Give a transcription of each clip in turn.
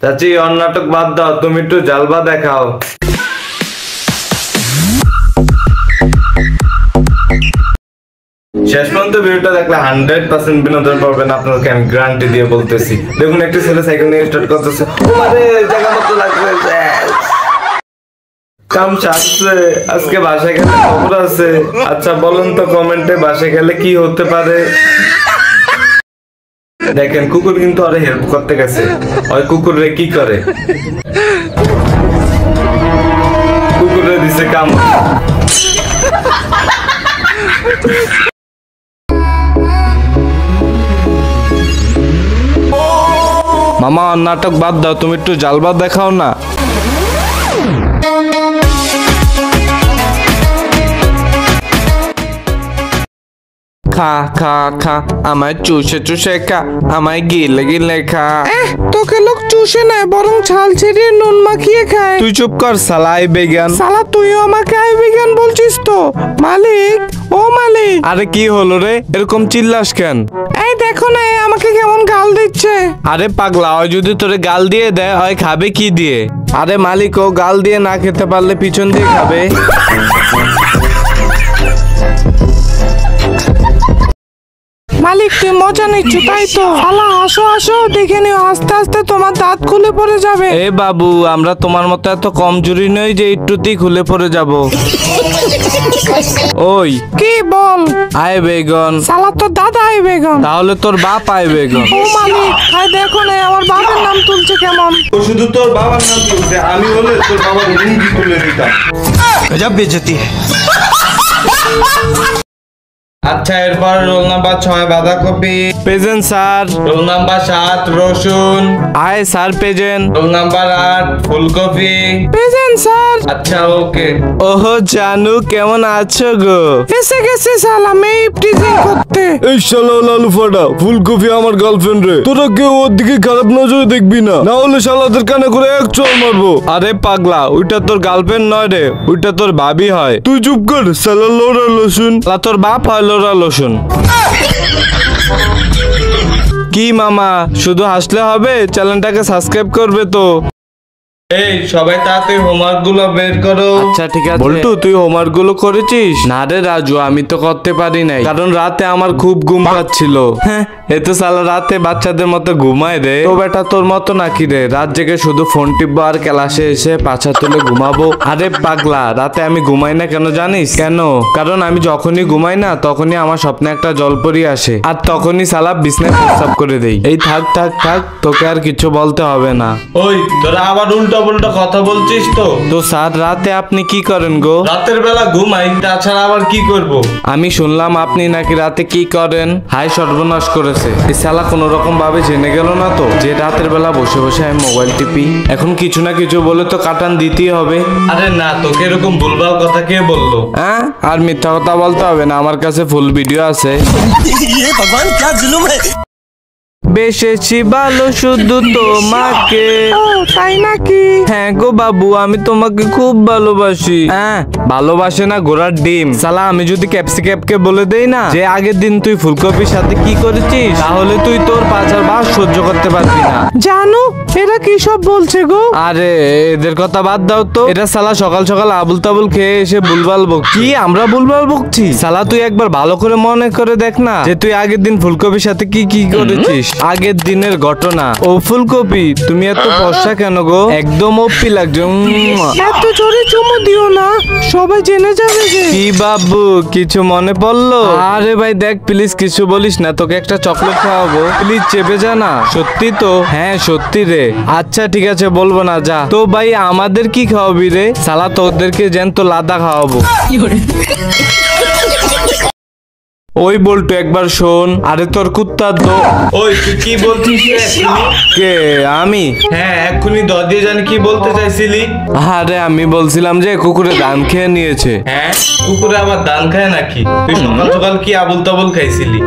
চাচি ওর নাটক বাদ দাও, তুমি একটু জালবা দেখাও। শেষ পর্যন্ত ভিডিওটা দেখলে 100% বিনোদন পাবেন, আপনাকে আমি গ্যারান্টি দিয়ে বলতেছি। দেখুন একটা ছেলে সাইকেল নিয়ে স্টার্ট করতেছে, আরে জায়গা মতো লাগছে, কাম চাচ্ছে। আজকে বাসায় গেলে খবর আছে। আচ্ছা বলুন তো কমেন্টে বাসায় গেলে কি হতে পারে। দেখেন কুকুর কিন্তু আরে হেল্প করতে গেছে। ওই কুকুরে কি করে, কুকুরে দিছে কাম। মামা নাটক বাদ দাও, তুমি একটু জালবাদ দেখাও না। খা খা খা আমায় চুষে চুষে খা, আমায় গিলে গিলে খা। তোকে লোক চুষে নেয়, বরং ছাল ছেড়িয়ে নুন মাখিয়ে খায়। তুই চুপ কর শালা, আই বেগান। শালা তুইও আমাকে আই বেগান বলছিস তো? মালিক, ও মালিক। আরে কি হলো রে, এরকম চিল্লাস কেন? এই দেখো না আমাকে কেমন গাল দিচ্ছে। আরে পাগলা, ওই যদি তোরে গাল দিয়ে দেয় ওই খাবে কি দিয়ে? আরে মালিক, ও গাল দিয়ে না খেতে পারলে পিছন দিয়ে খাবে। মালিক তুই মজা নিচ্ছ তাই তো? শালা আসো আসো, দেখে নিও আস্তে আস্তে তোমার দাঁত খুলে পড়ে যাবে। এ বাবু, আমরা তোমার মতো এত কমজোরি নই যে একটুতেই খুলে পড়ে যাব। ওই কি বল? আয় বেগন। শালা তোর দাদা আই বেগন। তাহলে তোর বাপ আয় বেগন। ও মালিক, আই দেখো না আমার বাবার নাম তুলছে কেমন। ও শুধু তোর বাবার নাম তুলছে, আমি হলে তোর বাবার লুঙ্গি তুলে দিতাম। গজব বেইজ্জতি। আচ্ছা এরপর রোল নাম্বার 6 বাঁধাকপি। Present sir. রোল নাম্বার 7 রসুন। আয় স্যার প্রেজেন্ট। রোল নাম্বার 8 ফুলকপি। Present sir. আচ্ছা ওকে। ওহো জানু, কেমন আছো গো? এসে গেছে শালা মেয়ে টিজিং করতে। এই শালা লালু ফাটা, ফুলকপি আমার গার্লফ্রেন্ড রে। তোরা কেউ ওর দিকে খারাপ নজরে দেখবি না, না হলে শালাদের কানে করে এক চড় মারবো। আরে পাগলা, ওইটা তোর গার্লফ্রেন্ড নয় রে, ওইটা তোর ভাবি হয়। তুই চুপ কর শালা লোরা লসুন। তোর বাপ হয় লোরা লসুন। কি মামা, শুধু হাসলে হবে? চ্যানেলটাকে সাবস্ক্রাইব করবে তো। এই সবাই তাড়াতাড়ি হোমওয়ার্ক গুলো বের করো। আচ্ছা ঠিক আছে। বল্টু তুই হোমওয়ার্ক গুলো করেছিস? না রে রাজু, আমি তো করতে পারি নাই, কারণ রাতে আমার খুব ঘুম পাচ্ছিল। হ্যাঁ, এ তো সালা রাতে বাচ্চাদের মতো ঘুমায় রে। তো বেটা তোর মতো নাকি রে, রাত জেগে শুধু ফোন টিপবো আর ক্লাসে এসে পাছা তুলে ঘুমাবো? আরে পাগলা, রাতে আমি ঘুমাই না কেন জানিস? কেন? কারণ আমি যখনই ঘুমাই না তখনই আমার স্বপ্নে একটা জলপরি আসে, আর তখনই সালা বিছনায় প্রস্রাব করে দেই। এই থাক থাক থাক, তোকে আর কিছু বলতে হবে না। ওই তোরা আবার উল্টো উল্টো কথা বলছিস তো? তো স্যার রাতে আপনি কি করেন গো? রাতের বেলা ঘুমাই, তাছাড়া আবার কি করব? আমি শুনলাম আপনি নাকি রাতে কি করেন। হাই সর্বনাশ করেছে এই শালা, কোন রকম ভাবে জেনে গেল না তো যে রাতের বেলা বসে বসে আমি মোবাইল টিপি। এখন কিছু না কিছু বলে তো কাটান দিতেই হবে। আরে না, তোকে এরকম ভুলভাল কথা কে বললো? হ্যাঁ, আর মিথ্যা কথা বলতে হবে না, আমার কাছে ফুল ভিডিও আছে। ये भगवान क्या जुलुम है। বেশেছি ভালো শুধু তোমাকে। ও তাই নাকি? হ্যাঁ গো বাবু, আমি তোমাকে খুব ভালোবাসি। হ্যাঁ, ভালোবাসে না ঘোড়ার ডিম। শালা আমি যদি ক্যাপসিক্যাপকে বলে দেই না যে আগের দিন তুই ফুলকপির সাথে কি করেছিস, তাহলে তুই তোর পাছার বাস সহ্য করতে পারবি না। জানো এরা কি সব বলছে গো? আরে এদের কথা বাদ দাও তো, এটা শালা সকাল সকাল আবুল তাবুল খেয়ে এসে ভুলভাল বকছি। আমরা ভুলভাল বকছি? শালা তুই একবার ভালো করে মনে করে দেখ না যে তুই আগের দিন ফুলকপির সাথে কি কি করেছিস, আগের দিনের ঘটনা। ও ফুলকপি, তুমি এত ফর্সা কেন গো? একদম ওপি লাগছে। এত জোরে চুমু দিও না, সবাই জেনে যাবে যে। কি বাবু, কিছু মনে পড়লো? আরে ভাই দেখ প্লিজ, কিছু বলিস না, তোকে একটা চকলেট খাওয়াবো, প্লিজ চেপে যা না। সত্যি তো? হ্যাঁ সত্যি রে। আচ্ছা ঠিক আছে, বলবো না, যা। তো ভাই আমাদের কি খাওয়াবি রে? শালা তোদেরকে জ্যান্ত লাদা খাওয়াবো। ওই বল্টু একবার শোন। আরে তোর কুত্তা তো। ওই তুই কি বলছিস কে? আমি? হ্যাঁ এক্ষুনি দদিয়ে জানি কি বলতে চাইছিলি? আরে আমি বলছিলাম যে কুকুরে ধান খেয়ে নিয়েছে। হ্যাঁ, কুকুরে আবার ধান খায় নাকি? তুই সকাল সকাল কি আবুল তাবুল খাইছিলি?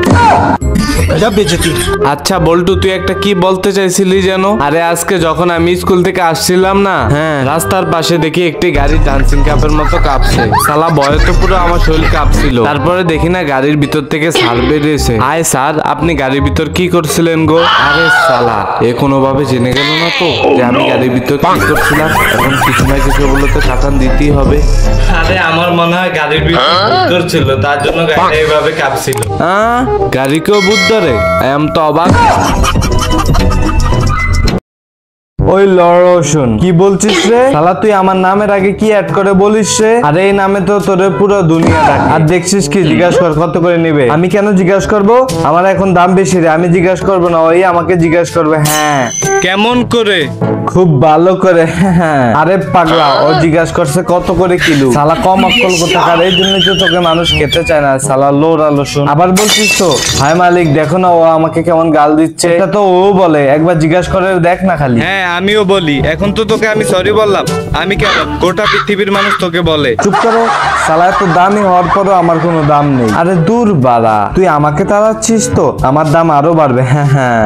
আচ্ছা বল্টু, তুই একটা কি বলতে চাইছিলি যেন? আরে আজকে যখন আমি স্কুল থেকে আসছিলাম না, হ্যাঁ রাস্তার পাশে দেখি একটি গাড়ি ডান্সিং কাপের মতো কাঁপছে। শালা ভয়ে তো পুরো আমার শরীর কাঁপছিল। তারপরে দেখি না গাড়ির ভিতর ভিতর থেকে স্যার বেরিয়েছে। আয় স্যার, আপনি গাড়ির ভিতর কি করছিলেন গো? আরে সালা, এ কোনোভাবে জেনে গেল না তো যে আমি গাড়ির ভিতর কি করছিলাম? এখন কিছু না কিছু বলে তো কাটান দিতেই হবে। আরে আমার মনে হয় গাড়ির ভিতর ছিল, তার জন্য গাড়িটা এইভাবে কাঁপছিল। গাড়িকেও বুদ্ধ ধরে? এম তো অবাক। ওই লড়শন কি বলছিস রে শালা? তুই আমার নামের আগে কি অ্যাড করে বলিস রে? আরে এই নামে তো তোর পুরো দুনিয়া ডাকে। আর দেখছিস কি? জিজ্ঞাসা কর কত করে নিবে। আমি কেন জিজ্ঞাসা করব? আমার এখন দাম বেশি রে, আমি জিজ্ঞাসা করবো না, ওই আমাকে জিজ্ঞাসা করবে। হ্যাঁ কেমন করে? খুব ভালো করে। আরে পাগলা, ও জিজ্ঞাসা করছে কত করে কিলো। শালা কম অক্কল কোথাকার, এই জন্য তো তোকে মানুষ খেতে চায় না। শালা লোরা লোসন। আবার বলছিস তো হায় মালিক, দেখো না ও আমাকে কেমন গাল দিচ্ছে। এটা তো ও বলে, একবার জিজ্ঞাসা করে দেখ না খালি। হ্যাঁ আমিও বলি, এখন তো তোকে আমি সরি বললাম, আমি কেন গোটা পৃথিবীর মানুষ তোকে বলে। চুপ করো শালা, এত দামি হওয়ার পরও আমার কোনো দাম নেই। আরে দূর বাড়া, তুই আমাকে তাড়াচ্ছিস তো আমার দাম আরো বাড়বে। হ্যাঁ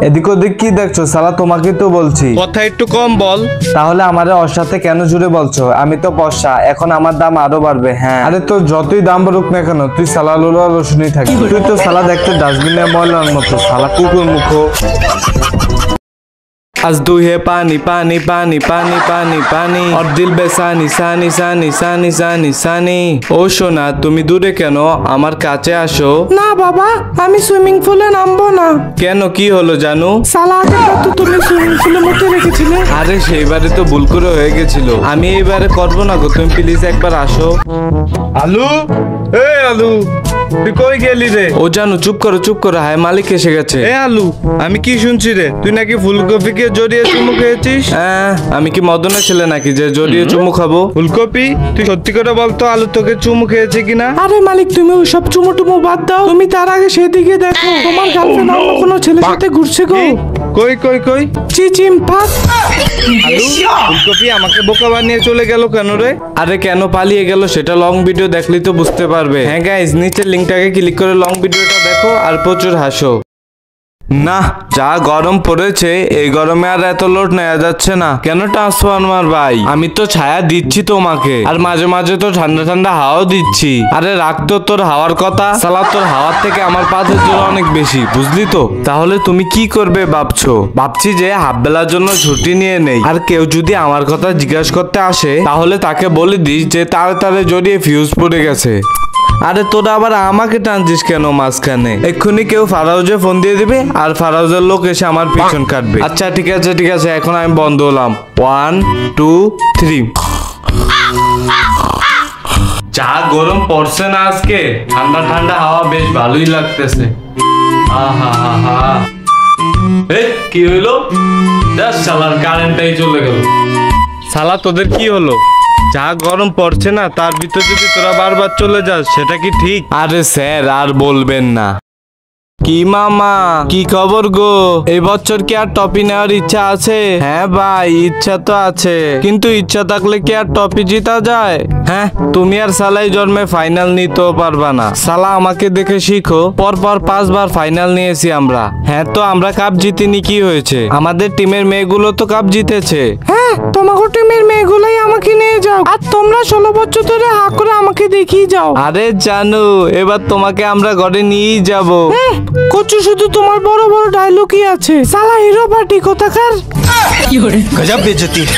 এদিক ওদিক কি দেখছো শালা? তোমাকে তো বলছি কথা একটু কম বল। তাহলে আমারে ওর সাথে কেন জুড়ে বলছো? আমি তো পয়সা, এখন আমার দাম আরো বাড়বে। হ্যাঁ আরে তোর যতই দাম বাড়ুক না কেন, তুই শালা লোলা রসুনই থাকবি। তুই তো শালা দেখতে ডাস্টবিনে ময়লার মতো, শালা কুকুর মুখো। आज दूहे पानी पानी पानी पानी पानी पानी और दिल बेसानी सानी सानी सानी सानी सानी। ও সোনা, তুমি দূরে কেন? আমার কাছে আসো। না বাবা, আমি সুইমিং পুলে নামবো না। কেন, কি হলো জানু? সালা, আগেরবার তো তুমি সুইমিং পুলে মুতে রেখেছিলে। আরে সেইবারে তো ভুল করে হয়ে গেছিল, আমি এইবারে করবো না গো। তুমি প্লিজ একবার আসো। আলু, এই আলু, তুই কই গেলি রে? ও জানু চুপ করো চুপ করো, হায় মালিক এসে গেছে। এ আলু, আমি কি শুনছি রে, তুই নাকি ফুলকপিকে জড়িয়ে চুমু খেয়েছিস? আমি কি মদনের ছেলে নাকি যে জড়িয়ে চুমু খাবো? ফুলকপি, তুই সত্যি করে বলতো আলু তোকে চুমু খেয়েছে কিনা? আরে মালিক, তুমি ওইসব চুমু টুমু বাদ দাও। তুমি তার আগে সেদিকে দেখো, তোমার গার্লফ্রেন্ড অন্য কোনো ছেলের সাথে ঘুরছে গো। কই কই কই? চিচিম্পাস। আলু, ফুলকপি আমাকে বোকা বানিয়ে চলে গেল কেন রে? আরে কেন পালিয়ে গেল সেটা লং ভিডিও দেখলেই তো বুঝতে পারবে। হ্যাঁ গাইস, নিচের লিংকটাকে ক্লিক করে লং ভিডিওটা দেখো আর প্রচুর হাসো। না, যা গরম পড়েছে, এই গরমে আর এত লোড নেওয়া যাচ্ছে না। কেন ট্রান্সফরমার ভাই? আমি তো ছায়া দিচ্ছি তোমাকে, আর মাঝে মাঝে তো ঠান্ডা ঠান্ডা হাওয়াও দিচ্ছি। আরে রাখ তো তোর হাওয়ার কথা, সালা তোর হাওয়ার থেকে আমার পাতের জোর অনেক বেশি, বুঝলি তো? তাহলে তুমি কি করবে ভাবছো? ভাবছি যে হাফ বেলার জন্য ছুটি নিয়ে নেই, আর কেউ যদি আমার কথা জিজ্ঞাসা করতে আসে তাহলে তাকে বলে দিস যে তাড়াতাড়ি জড়িয়ে ফিউজ পড়ে গেছে। আরে তোরা আবার আমাকে টানছিস কেন মাঝখানে? এক্ষুনি কেউ ফারাউজে ফোন দিয়ে দিবে আর ফারাউজের লোক এসে আমার পিছন কাটবে। আচ্ছা ঠিক আছে ঠিক আছে, এখন আমি বন্ধ হলাম। 1 2 3। যা গরম পড়ছে না আজকে, ঠান্ডা ঠান্ডা হাওয়া বেশ ভালোই লাগতেছে। আহা হা হা। এই কি হইলো? জাস্ট শালার কারেন্টটাই চলে গেল। শালা তোদের কি হলো? যা গরম পড়ছে না, তার ভিতর যদি তোরা বারবার চলে যাস সেটা কি ঠিক? আরে স্যার আর বলবেন না। কি মামা, কি খবর গো? এই বছর কি আর টপি নেওয়ার ইচ্ছা আছে? হ্যাঁ ভাই, ইচ্ছা তো আছে, কিন্তু ইচ্ছা থাকলে কি আর টপি জিতা যায়? হ্যাঁ, তুমি আর সালাই জন্মে ফাইনাল নিতেও পারবা না। সালা আমাকে দেখে শিখো, পরপর 5 বার ফাইনাল নিয়েছি আমরা। হ্যাঁ তো আমরা কাপ জিতিনি, কি হয়েছে? আমাদের টিমের মেয়েগুলো তো কাপ জিতেছে। হ্যাঁ, তোমাকে টিমের মেয়েগুলাই আমাকে নিয়ে যাও, আর তোমরা 16 বছর ধরে হা করে আমাকে দেখিয়ে যাও। আরে জানু, এবার তোমাকে আমরা ঘরে নিয়েই যাবো। কচু, শুধু তোমার বড় বড় ডায়লগই আছে। সালা হিরো পার্টি কোথাকার। गजब बेइज्जती है।